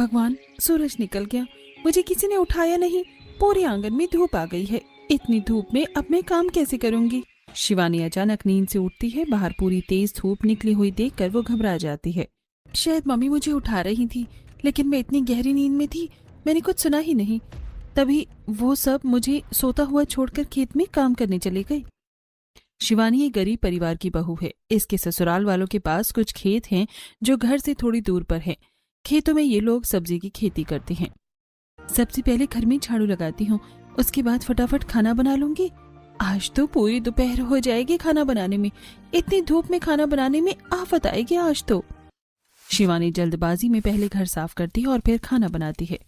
भगवान, सूरज निकल गया, मुझे किसी ने उठाया नहीं। पूरे आंगन में धूप आ गई है। इतनी धूप में अब मैं काम कैसे करूंगी। शिवानी अचानक नींद से उठती है। बाहर पूरी तेज धूप निकली हुई देखकर वो घबरा जाती है। शायद मम्मी मुझे उठा रही थी, लेकिन मैं इतनी गहरी नींद में थी, मैंने कुछ सुना ही नहीं। तभी वो सब मुझे सोता हुआ छोड़कर खेत में काम करने चले गए। शिवानी एक गरीब परिवार की बहू है। इसके ससुराल वालों के पास कुछ खेत हैं जो घर से थोड़ी दूर पर हैं। खेतों में ये लोग सब्जी की खेती करते हैं। सबसे पहले घर में झाड़ू लगाती हूँ, उसके बाद फटाफट खाना बना लूंगी। आज तो पूरी दोपहर हो जाएगी खाना बनाने में। इतनी धूप में खाना बनाने में आफत आएगी आज तो। शिवानी जल्दबाजी में पहले घर साफ करती है और फिर खाना बनाती है।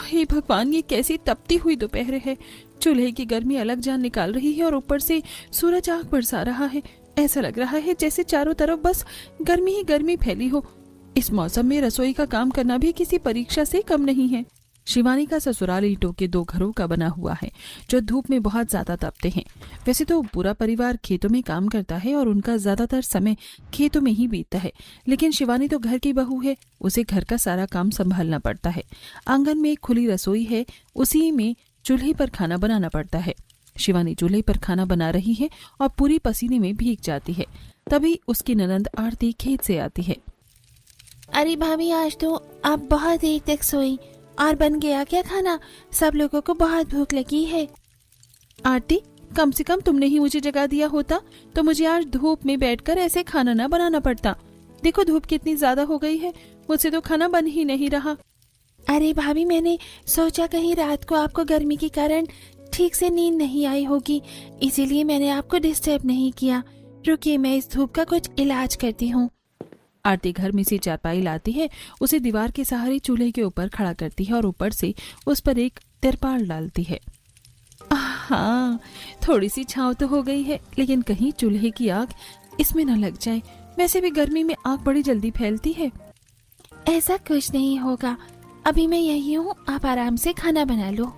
हे भगवान, ये कैसी तपती हुई दोपहर है। चूल्हे की गर्मी अलग जान निकाल रही है और ऊपर से सूरज आग बरसा रहा है। ऐसा लग रहा है जैसे चारों तरफ बस गर्मी ही गर्मी फैली हो। इस मौसम में रसोई का काम करना भी किसी परीक्षा से कम नहीं है। शिवानी का ससुराल ईंटों के 2 घरों का बना हुआ है जो धूप में बहुत ज्यादा तपते हैं। वैसे तो पूरा परिवार खेतों में काम करता है और उनका ज्यादातर समय खेतों में ही बीतता है, लेकिन शिवानी तो घर की बहू है, उसे घर का सारा काम संभालना पड़ता है। आंगन में एक खुली रसोई है, उसी में चूल्हे पर खाना बनाना पड़ता है। शिवानी चूल्हे पर खाना बना रही है और पूरी पसीने में भीग जाती है। तभी उसकी ननंद आरती खेत से आती है। अरे भाभी, आज तो आप बहुत देर तक सोई और बन गया क्या खाना? सब लोगों को बहुत भूख लगी है। आरती, कम से कम तुमने ही मुझे जगा दिया होता तो मुझे आज धूप में बैठकर ऐसे खाना ना बनाना पड़ता। देखो धूप कितनी ज्यादा हो गई है, मुझसे तो खाना बन ही नहीं रहा। अरे भाभी, मैंने सोचा कहीं रात को आपको गर्मी के कारण ठीक से नींद नहीं आई होगी, इसीलिए मैंने आपको डिस्टर्ब नहीं किया। रुकिए, मैं इस धूप का कुछ इलाज करती हूँ। आरती घर में से चारपाई लाती है, उसे दीवार के सहारे चूल्हे के ऊपर खड़ा करती है और ऊपर से उस पर एक तिरपाल डालती है। हाँ, थोड़ी सी छांव तो हो गई है, लेकिन कहीं चूल्हे की आग इसमें न लग जाए। वैसे भी गर्मी में आग बड़ी जल्दी फैलती है। ऐसा कुछ नहीं होगा, अभी मैं यही हूँ, आप आराम से खाना बना लो।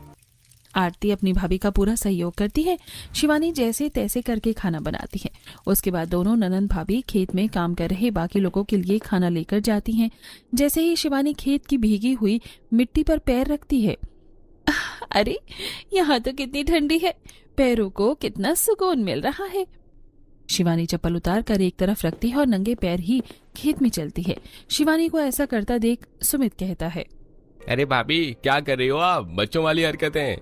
आरती अपनी भाभी का पूरा सहयोग करती है। शिवानी जैसे तैसे करके खाना बनाती है। उसके बाद दोनों ननंद भाभी खेत में काम कर रहे बाकी लोगों के लिए खाना लेकर जाती हैं। जैसे ही शिवानी खेत की भीगी हुई मिट्टी पर पैर रखती है, अरे यहाँ तो कितनी ठंडी है, पैरों को कितना सुकून मिल रहा है। शिवानी चप्पल उतार कर एक तरफ रखती है और नंगे पैर ही खेत में चलती है। शिवानी को ऐसा करता देख सुमित कहता है, अरे भाभी, क्या कर रही हो आप? बच्चों वाली हरकतें।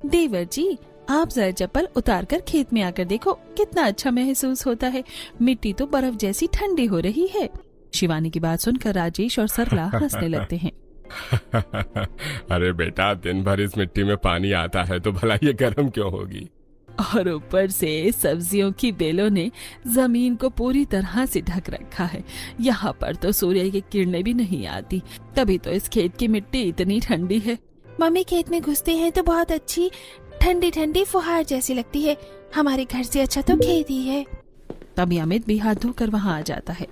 देवर जी, आप जरा चप्पल उतार कर खेत में आकर देखो, कितना अच्छा महसूस होता है। मिट्टी तो बर्फ जैसी ठंडी हो रही है। शिवानी की बात सुनकर राजेश और सरला हंसने लगते हैं। अरे बेटा, दिन भर इस मिट्टी में पानी आता है तो भला ये गर्म क्यों होगी? और ऊपर से सब्जियों की बेलों ने जमीन को पूरी तरह से ढक रखा है। यहाँ पर तो सूर्य की किरणें भी नहीं आती, तभी तो इस खेत की मिट्टी इतनी ठंडी है। मम्मी, खेत में घुसते हैं तो बहुत अच्छी ठंडी ठंडी फुहार जैसी लगती है। हमारे घर से अच्छा तो खेत ही है। तभी अमित भी हाथ धोकर वहाँ आ जाता है।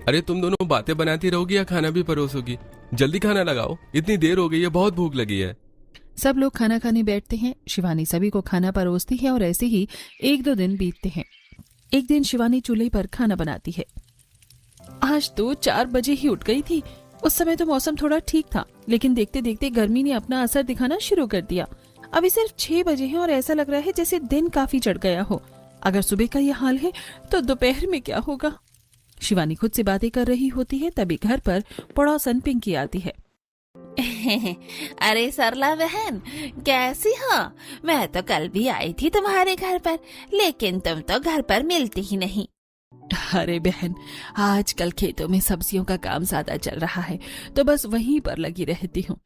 अरे तुम दोनों बातें बनाती रहोगी या खाना भी परोसोगी? जल्दी खाना लगाओ, इतनी देर हो गई है, बहुत भूख लगी है। सब लोग खाना खाने बैठते हैं। शिवानी सभी को खाना परोसती है और ऐसे ही 1-2 दिन बीतते हैं। एक दिन शिवानी चूल्हे पर खाना बनाती है। आज तो 4 बजे ही उठ गई थी। उस समय तो मौसम थोड़ा ठीक था, लेकिन देखते देखते गर्मी ने अपना असर दिखाना शुरू कर दिया। अभी सिर्फ 6 बजे हैं और ऐसा लग रहा है जैसे दिन काफी चढ़ गया हो। अगर सुबह का यह हाल है तो दोपहर में क्या होगा। शिवानी खुद से बातें कर रही होती है, तभी घर पर पड़ोसन पिंकी आती है। अरे सरला बहन, कैसी हो? मैं तो कल भी आई थी तुम्हारे घर पर, लेकिन तुम तो घर पर मिलती ही नहीं। अरे बहन, आजकल खेतों में सब्जियों का काम ज्यादा चल रहा है तो बस वहीं पर लगी रहती हूँ।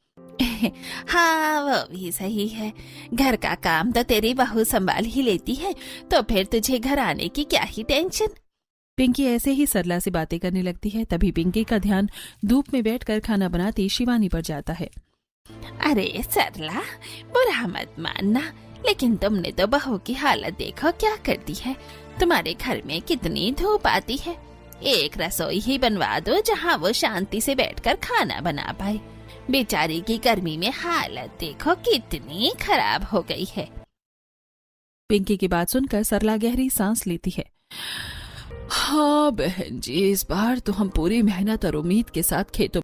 हाँ, वो भी सही है। घर का काम तो तेरी बहू संभाल ही लेती है, तो फिर तुझे घर आने की क्या ही टेंशन। पिंकी ऐसे ही सरला से बातें करने लगती है। तभी पिंकी का ध्यान धूप में बैठकर खाना बनाती शिवानी पर जाता है। अरे सरला, बुरा मत मानना, लेकिन तुमने तो बहू की हालत देखो क्या करती है। तुम्हारे घर में कितनी धूप आती है। एक रसोई ही बनवा दो जहाँ वो शांति से बैठकर खाना बना पाए। बेचारी की गर्मी में हालत देखो कितनी खराब हो गई है। पिंकी की बात सुनकर सरला गहरी सांस लेती है। हाँ बहन जी, इस बार तो हम पूरी मेहनत और उम्मीद के साथ खेतों